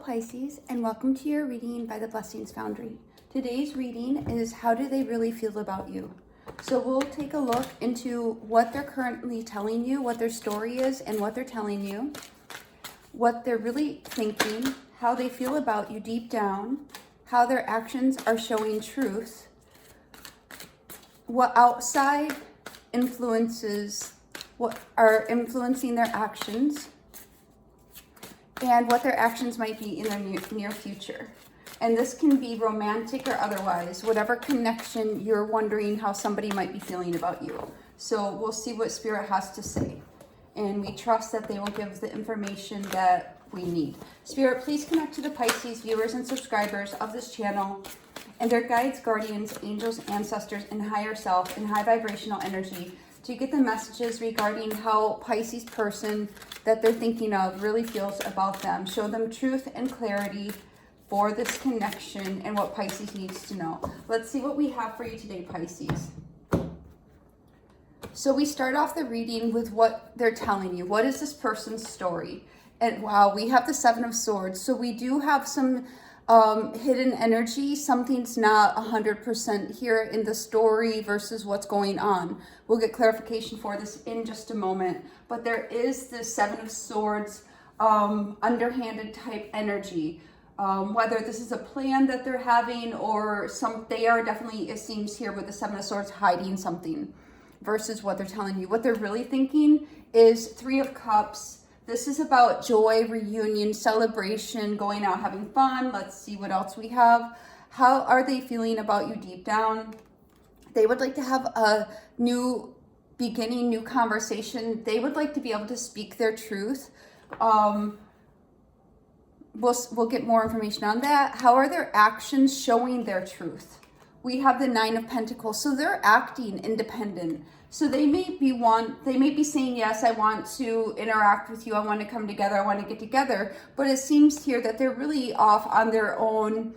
Pisces, and welcome to your reading by the Blessings Foundry. Today's reading is how do they really feel about you? So we'll take a look into what they're currently telling you, what their story is and what they're telling you, what they're really thinking, how they feel about you deep down, how their actions are showing truth, what outside influences what are influencing their actions, and what their actions might be in their near future. And this can be romantic or otherwise, whatever connection you're wondering how somebody might be feeling about you. So we'll see what Spirit has to say. And we trust that they will give the information that we need. Spirit, please connect to the Pisces viewers and subscribers of this channel and their guides, guardians, angels, ancestors, and higher self and high vibrational energy to get the messages regarding how Pisces person that they're thinking of really feels about them. Show them truth and clarity for this connection and what Pisces needs to know. Let's see what we have for you today, Pisces. So we start off the reading with what they're telling you. What is this person's story? And wow, we have the Seven of Swords. So we do have some hidden energy. Something's not 100% here in the story versus what's going on. We'll get clarification for this in just a moment. But there is this Seven of Swords underhanded type energy. Whether this is a plan that they're having or they are definitely, it seems here with the Seven of Swords, hiding something versus what they're telling you. What they're really thinking is Three of Cups. This is about joy, reunion, celebration, going out, having fun. Let's see what else we have. How are they feeling about you deep down? They would like to have a new beginning, new conversation. They would like to be able to speak their truth. We'll get more information on that. How are their actions showing their truth? We have the Nine of Pentacles. So they're acting independent. So they may be saying, yes, I want to interact with you. I want to come together. I want to get together. But it seems here that they're really off on their own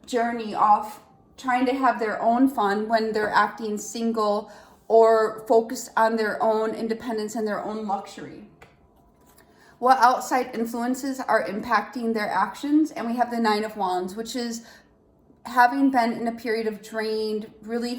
journey, off trying to have their own fun when they're acting single or focused on their own independence and their own luxury. What outside influences are impacting their actions? And we have the Nine of Wands, which is having been in a period of drained, really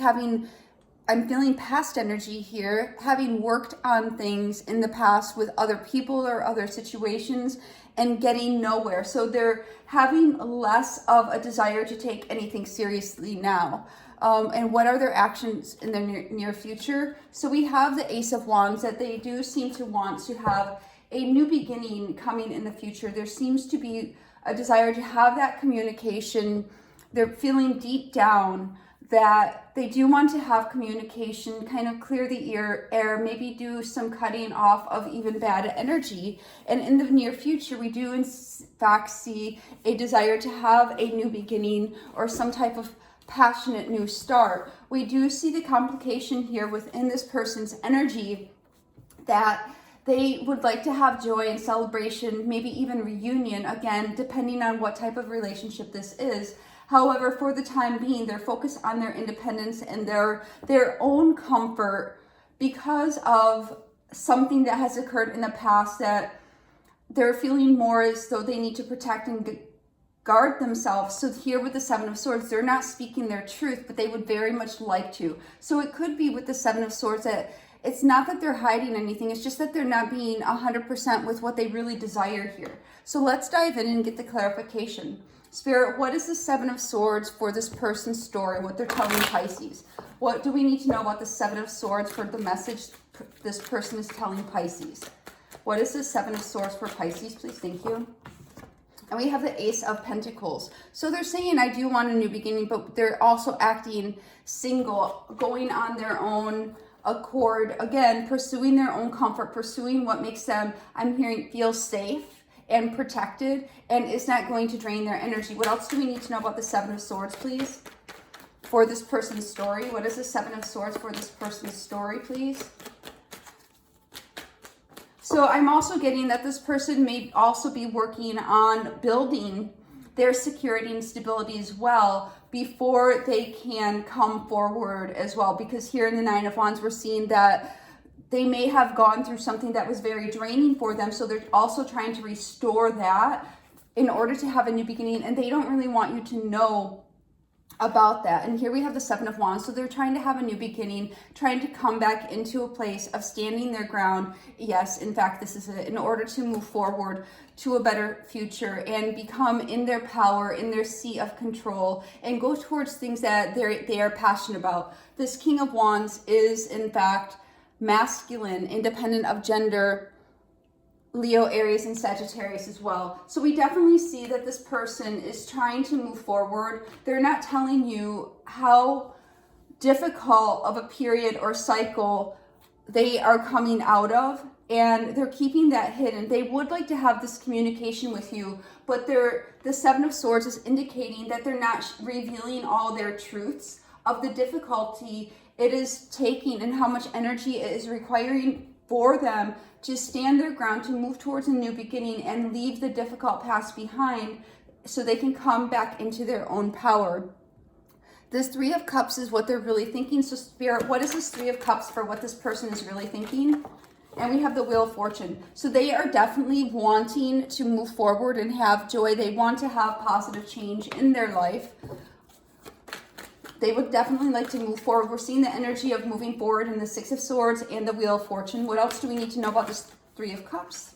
I'm feeling past energy here, having worked on things in the past with other people or other situations and getting nowhere. So they're having less of a desire to take anything seriously now. And what are their actions in their near future? So we have the Ace of Wands, that they do seem to want to have a new beginning coming in the future. There seems to be a desire to have that communication. They're feeling deep down that they do want to have communication, kind of clear the air, maybe do some cutting off of even bad energy. And in the near future, we do in fact see a desire to have a new beginning or some type of passionate new start. We do see the complication here within this person's energy that they would like to have joy and celebration, maybe even reunion, again, depending on what type of relationship this is. However, for the time being, they're focused on their independence and their own comfort because of something that has occurred in the past that they're feeling more as though they need to protect and guard themselves. So here with the Seven of Swords, they're not speaking their truth, but they would very much like to. So it could be with the Seven of Swords that it's not that they're hiding anything. It's just that they're not being 100% with what they really desire here. So let's dive in and get the clarification. Spirit, what is the Seven of Swords for this person's story, what they're telling Pisces? What do we need to know about the Seven of Swords for the message this person is telling Pisces? What is the Seven of Swords for Pisces, please? Thank you. And we have the Ace of Pentacles. So they're saying, I do want a new beginning, but they're also acting single, going on their own accord. Again, pursuing their own comfort, pursuing what makes them, I'm hearing, feel safe and protected, and is not going to drain their energy. What else do we need to know about the Seven of Swords, please? For this person's story. What is the Seven of Swords for this person's story, please? So I'm also getting that this person may also be working on building their security and stability as well before they can come forward as well. Because here in the Nine of Wands, we're seeing that they may have gone through something that was very draining for them. So they're also trying to restore that in order to have a new beginning, and they don't really want you to know about that. And here we have the Seven of Wands. So they're trying to have a new beginning, trying to come back into a place of standing their ground. Yes, in fact, this is it, in order to move forward to a better future and become in their power, in their seat of control, and go towards things that they are passionate about. This King of Wands is, in fact, masculine, independent of gender, Leo, Aries, and Sagittarius as well. So we definitely see that this person is trying to move forward. They're not telling you how difficult of a period or cycle they are coming out of, and they're keeping that hidden. They would like to have this communication with you, but the Seven of Swords is indicating that they're not revealing all their truths of the difficulty it is taking and how much energy it is requiring for them to stand their ground, to move towards a new beginning and leave the difficult past behind so they can come back into their own power. This Three of Cups is what they're really thinking. So Spirit, what is this Three of Cups for what this person is really thinking? And we have the Wheel of Fortune. So they are definitely wanting to move forward and have joy. They want to have positive change in their life. They would definitely like to move forward. We're seeing the energy of moving forward in the Six of Swords and the Wheel of Fortune. What else do we need to know about this Three of Cups?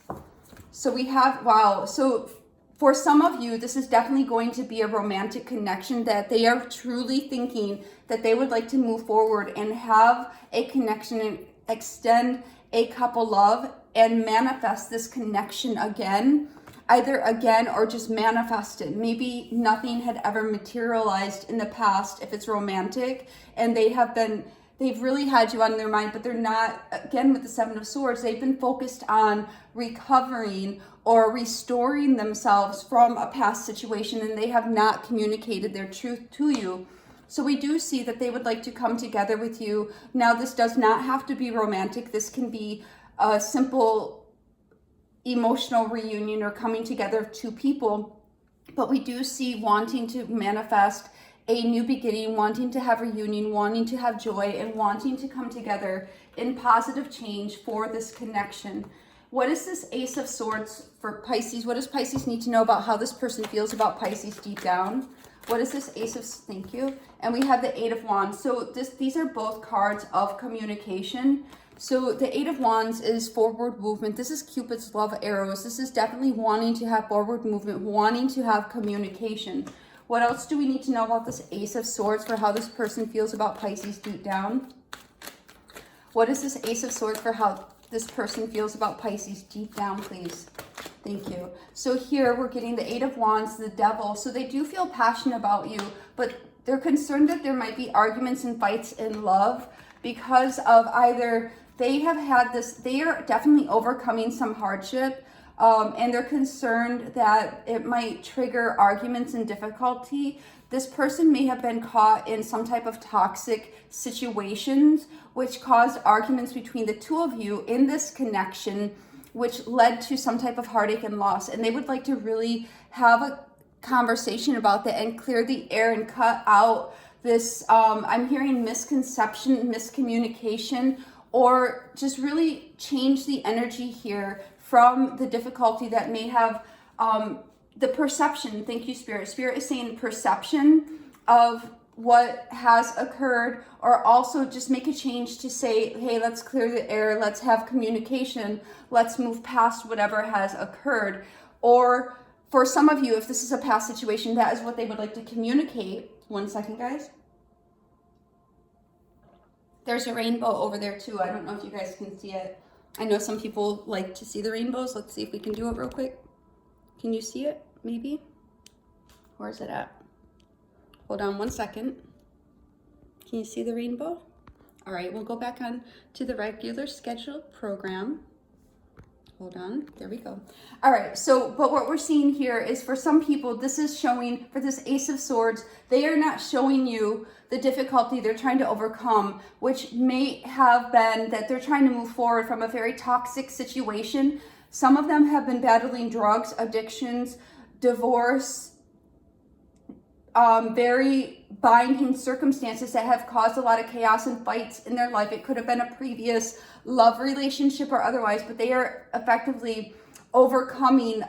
So we have, wow. So for some of you, this is definitely going to be a romantic connection, that they are truly thinking that they would like to move forward and have a connection and extend a couple love and manifest this connection again. Either again or just manifest it. Maybe nothing had ever materialized in the past if it's romantic, and they've really had you on their mind, but they're not, again with the Seven of Swords, they've been focused on recovering or restoring themselves from a past situation, and they have not communicated their truth to you. So we do see that they would like to come together with you. Now, this does not have to be romantic. This can be a simple emotional reunion or coming together of two people, but we do see wanting to manifest a new beginning, wanting to have reunion, wanting to have joy, and wanting to come together in positive change for this connection. What is this Ace of Swords for Pisces? What does Pisces need to know about how this person feels about Pisces deep down? What is this Ace of, thank you. And we have the Eight of Wands. So these are both cards of communication. So the Eight of Wands is forward movement. This is Cupid's love arrows. This is definitely wanting to have forward movement, wanting to have communication. What else do we need to know about this Ace of Swords for how this person feels about Pisces deep down? What is this Ace of Swords for how this person feels about Pisces deep down, please? Thank you. So here we're getting the Eight of Wands, the Devil. So they do feel passionate about you, but they're concerned that there might be arguments and fights in love because of either they have had this, they are definitely overcoming some hardship, and they're concerned that it might trigger arguments and difficulty. This person may have been caught in some type of toxic situations, which caused arguments between the two of you in this connection, which led to some type of heartache and loss. And they would like to really have a conversation about that and clear the air and cut out this, I'm hearing misconception, miscommunication, or just really change the energy here from the difficulty that may have the perception. Thank you, Spirit. Spirit is saying perception of what has occurred, or also just make a change to say, hey, let's clear the air, let's have communication, let's move past whatever has occurred. Or for some of you, if this is a past situation, that is what they would like to communicate. One second, guys. There's a rainbow over there too. I don't know if you guys can see it. I know some people like to see the rainbows. Let's see if we can do it real quick. Can you see it, maybe? Where's it at? Hold on one second. Can you see the rainbow? All right, we'll go back on to the regular scheduled program. Hold on, there we go. All right, so, but what we're seeing here is for some people, this is showing, for this Ace of Swords, they are not showing you the difficulty they're trying to overcome, which may have been that they're trying to move forward from a very toxic situation. Some of them have been battling drugs, addictions, divorce, very binding circumstances that have caused a lot of chaos and fights in their life. It could have been a previous love relationship or otherwise, but they are effectively overcoming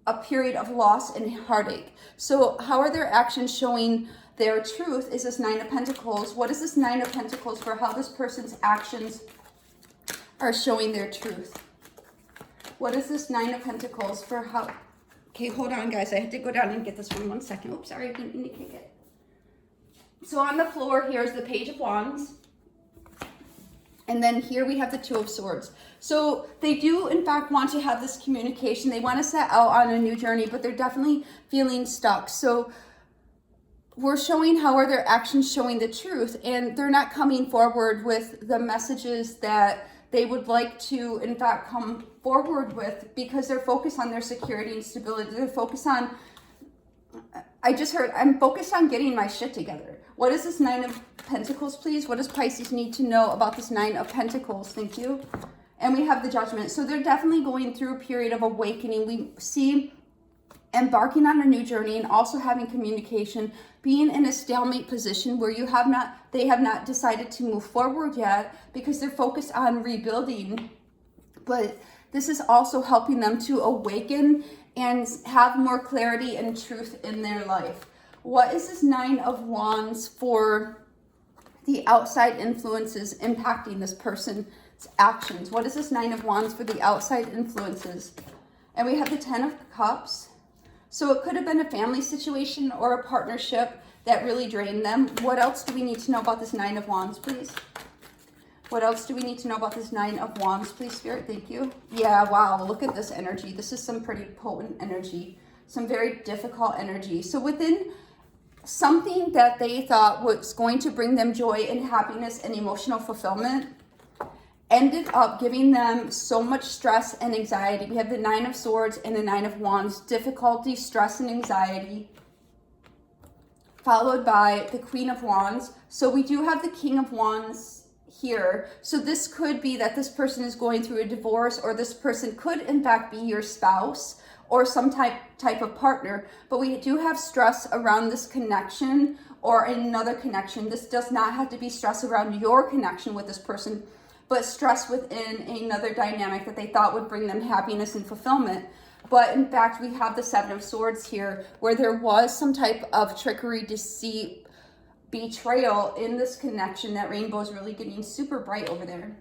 a period of loss and heartache. So how are their actions showing their truth? Is this Nine of Pentacles? What is this Nine of Pentacles for how this person's actions are showing their truth? What is this Nine of Pentacles for how... Okay, hold on, guys. I had to go down and get this one second. Oops, sorry, I didn't mean to kick it. So on the floor, here's the Page of Wands. And then here we have the Two of Swords. So they do, in fact, want to have this communication. They want to set out on a new journey, but they're definitely feeling stuck. So we're showing how are their actions showing the truth, and they're not coming forward with the messages that they would like to, in fact, come forward with, because they're focused on their security and stability. They're focused on, I just heard, I'm focused on getting my shit together. What is this Nine of Pentacles, please? What does Pisces need to know about this Nine of Pentacles? Thank you. And we have the Judgment. So they're definitely going through a period of awakening. We see embarking on a new journey and also having communication, being in a stalemate position where they have not decided to move forward yet because they're focused on rebuilding. But this is also helping them to awaken and have more clarity and truth in their life. What is this Nine of Wands for the outside influences impacting this person's actions? What is this Nine of Wands for the outside influences? And we have the Ten of Cups. So it could have been a family situation or a partnership that really drained them. What else do we need to know about this Nine of Wands, please? What else do we need to know about this Nine of Wands, please, Spirit? Thank you. Yeah, wow, look at this energy. This is some pretty potent energy, some very difficult energy. So within something that they thought was going to bring them joy and happiness and emotional fulfillment ended up giving them so much stress and anxiety. We have the Nine of Swords and the Nine of Wands, difficulty, stress, and anxiety, followed by the Queen of Wands. So we do have the King of Wands here. So this could be that this person is going through a divorce, or this person could in fact be your spouse or some type of partner. But we do have stress around this connection or another connection. This does not have to be stress around your connection with this person, but stress within another dynamic that they thought would bring them happiness and fulfillment. But in fact, we have the Seven of Swords here, where there was some type of trickery, deceit, betrayal in this connection. That rainbow is really getting super bright over there.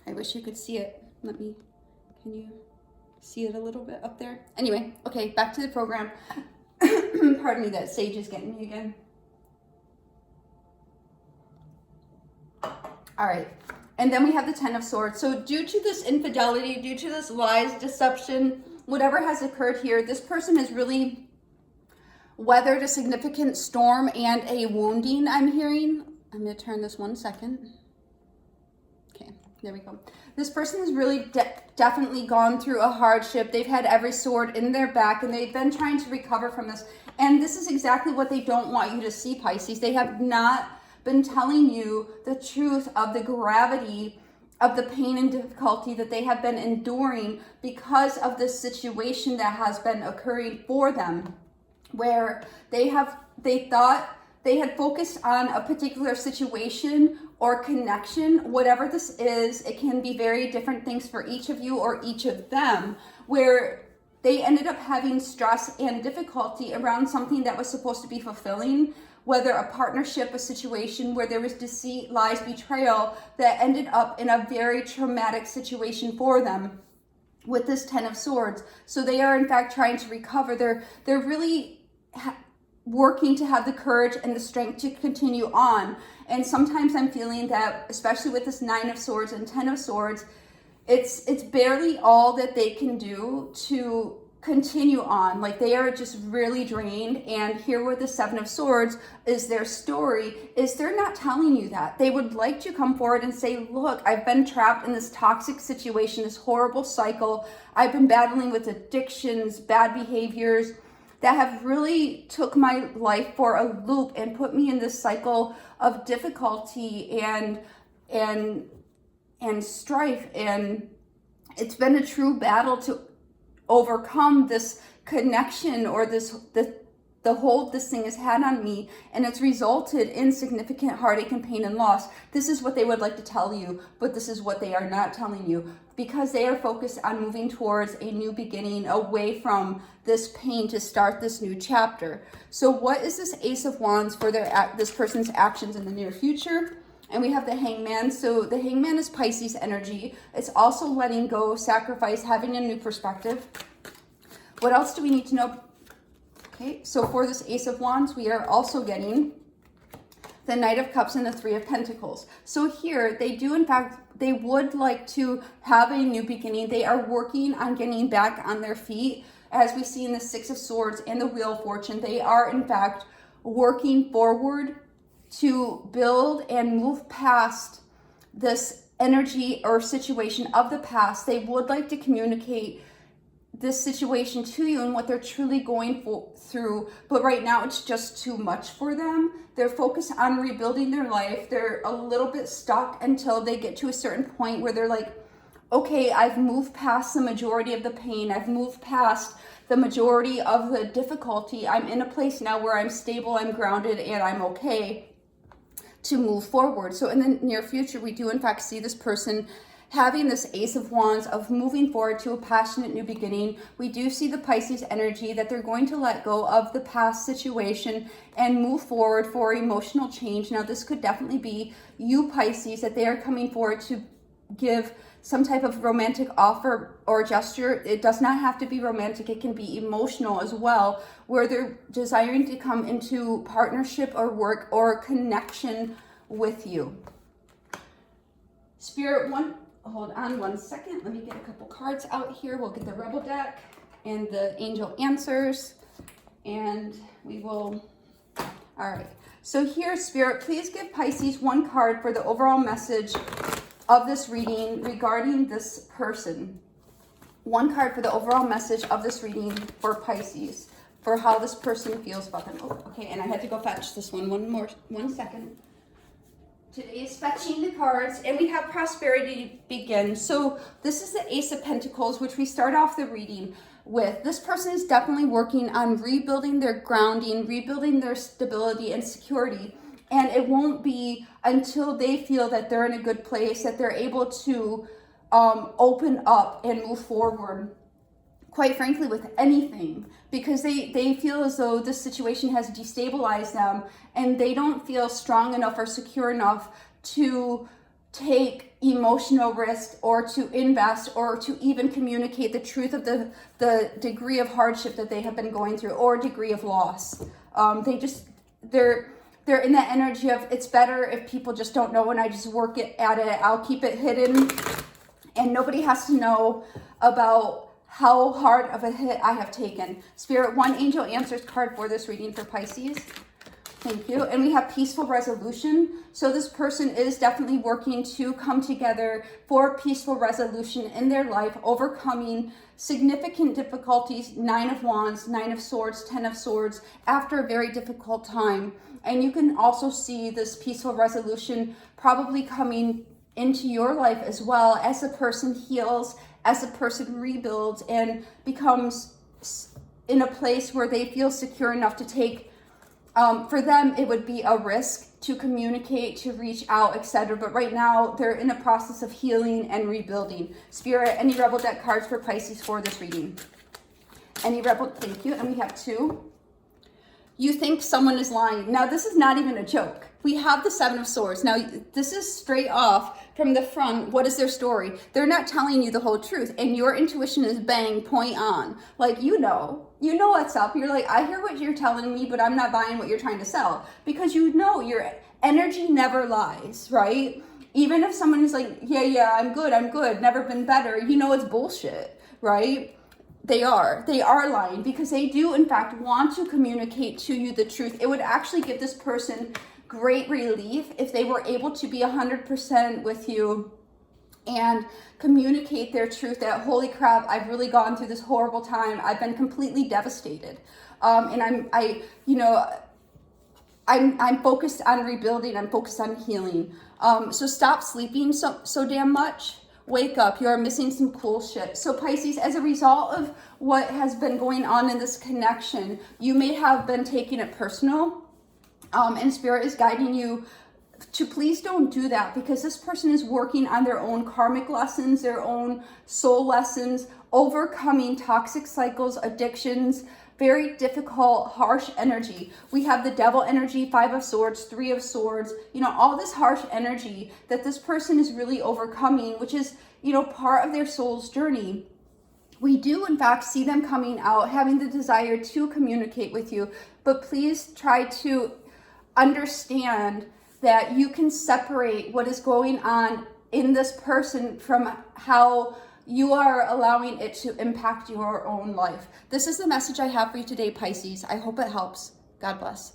I wish you could see it. Can you see it a little bit up there? Anyway, okay, back to the program. Pardon me, that sage is getting me again. All right. And then we have the Ten of Swords. So due to this infidelity, due to this lies, deception, whatever has occurred here, this person has really weathered a significant storm and a wounding, I'm hearing. I'm going to turn this one second. Okay, there we go. This person has really definitely gone through a hardship. They've had every sword in their back, and they've been trying to recover from this. And this is exactly what they don't want you to see, Pisces. They have not been telling you the truth of the gravity of the pain and difficulty that they have been enduring because of this situation that has been occurring for them, where they thought they had focused on a particular situation or connection. Whatever this is, it can be very different things for each of you or each of them, where they ended up having stress and difficulty around something that was supposed to be fulfilling, whether a partnership, a situation where there was deceit, lies, betrayal, that ended up in a very traumatic situation for them with this Ten of Swords. So they are in fact trying to recover. They're really working to have the courage and the strength to continue on. And sometimes I'm feeling that, especially with this Nine of Swords and Ten of Swords, it's barely all that they can do to continue on. Like, they are just really drained. And here with the Seven of Swords is their story, is they're not telling you that. They would like to come forward and say, look, I've been trapped in this toxic situation, this horrible cycle. I've been battling with addictions, bad behaviors that have really took my life for a loop and put me in this cycle of difficulty and strife. And it's been a true battle to overcome this connection or this the hold this thing has had on me, and it's resulted in significant heartache and pain and loss. This is what they would like to tell you, but this is what they are not telling you, because they are focused on moving towards a new beginning, away from this pain to start this new chapter. So what is this Ace of Wands for this person's actions in the near future? And we have the Hangman. So the Hangman is Pisces energy. It's also letting go, sacrifice, having a new perspective. What else do we need to know? Okay, so for this Ace of Wands, we are also getting the Knight of Cups and the Three of Pentacles. So here, they do, in fact, they would like to have a new beginning. They are working on getting back on their feet. As we see in the Six of Swords and the Wheel of Fortune, they are, in fact, working forward to build and move past this energy or situation of the past. They would like to communicate this situation to you and what they're truly going through, but right now it's just too much for them. They're focused on rebuilding their life. They're a little bit stuck until they get to a certain point where they're like, okay, I've moved past the majority of the pain. I've moved past the majority of the difficulty. I'm in a place now where I'm stable, I'm grounded, and I'm okay to move forward. So in the near future, we do in fact see this person having this Ace of Wands of moving forward to a passionate new beginning. We do see the Pisces energy that they're going to let go of the past situation and move forward for emotional change. Now, this could definitely be you, Pisces, that they are coming forward to give some type of romantic offer or gesture. It does not have to be romantic. It can be emotional as well, where they're desiring to come into partnership or work or connection with you. Spirit one, hold on one second. Let me get a couple cards out here. We'll get the Rebel deck and the Angel Answers, and we will, all right. So here, Spirit, please give Pisces one card for the overall message of this reading regarding this person. One card for the overall message of this reading for Pisces, for how this person feels about them. Oh, okay, and I had to go fetch this one. One second. Today is fetching the cards, and we have prosperity begin. So this is the Ace of Pentacles, which we start off the reading with. This person is definitely working on rebuilding their grounding, rebuilding their stability and security. And it won't be until they feel that they're in a good place, that they're able to open up and move forward, quite frankly, with anything, because they feel as though this situation has destabilized them, and they don't feel strong enough or secure enough to take emotional risk or to invest or to even communicate the truth of the degree of hardship that they have been going through or degree of loss. They're in the energy of, it's better if people just don't know and I just work at it. I'll keep it hidden and nobody has to know about how hard of a hit I have taken. Spirit, one Angel Answers card for this reading for Pisces. Thank you. And we have peaceful resolution. So this person is definitely working to come together for peaceful resolution in their life, overcoming significant difficulties. 9 of Wands, 9 of Swords, 10 of Swords, after a very difficult time. And you can also see this peaceful resolution probably coming into your life as well, as the person heals, as the person rebuilds and becomes in a place where they feel secure enough to take, for them, it would be a risk to communicate, to reach out, etc. But right now, they're in a process of healing and rebuilding. Spirit, any Rebel deck cards for Pisces for this reading? Any Rebel, thank you. And we have 2. You think someone is lying. Now, this is not even a joke. We have the 7 of Swords. Now, this is straight off from the front. What is their story? They're not telling you the whole truth. And your intuition is bang, point on. Like, you know what's up. You're like, I hear what you're telling me, but I'm not buying what you're trying to sell. Because you know your energy never lies, right? Even if someone is like, yeah, I'm good, never been better. You know it's bullshit, right? They are lying because they do, in fact, want to communicate to you the truth. It would actually give this person great relief if they were able to be 100% with you and communicate their truth that, holy crap, I've really gone through this horrible time. I've been completely devastated. And I'm focused on rebuilding. I'm focused on healing. So stop sleeping so damn much Wake up, you are missing some cool shit. So Pisces, as a result of what has been going on in this connection, you may have been taking it personal, and Spirit is guiding you to please don't do that, because this person is working on their own karmic lessons, their own soul lessons, overcoming toxic cycles, addictions, very difficult, harsh energy. We have the devil energy, 5 of swords, 3 of swords, all this harsh energy that this person is really overcoming, which is, part of their soul's journey. We do, in fact, see them coming out, having the desire to communicate with you, but please try to understand that you can separate what is going on in this person from how you are allowing it to impact your own life. This is the message I have for you today, Pisces. I hope it helps. God bless.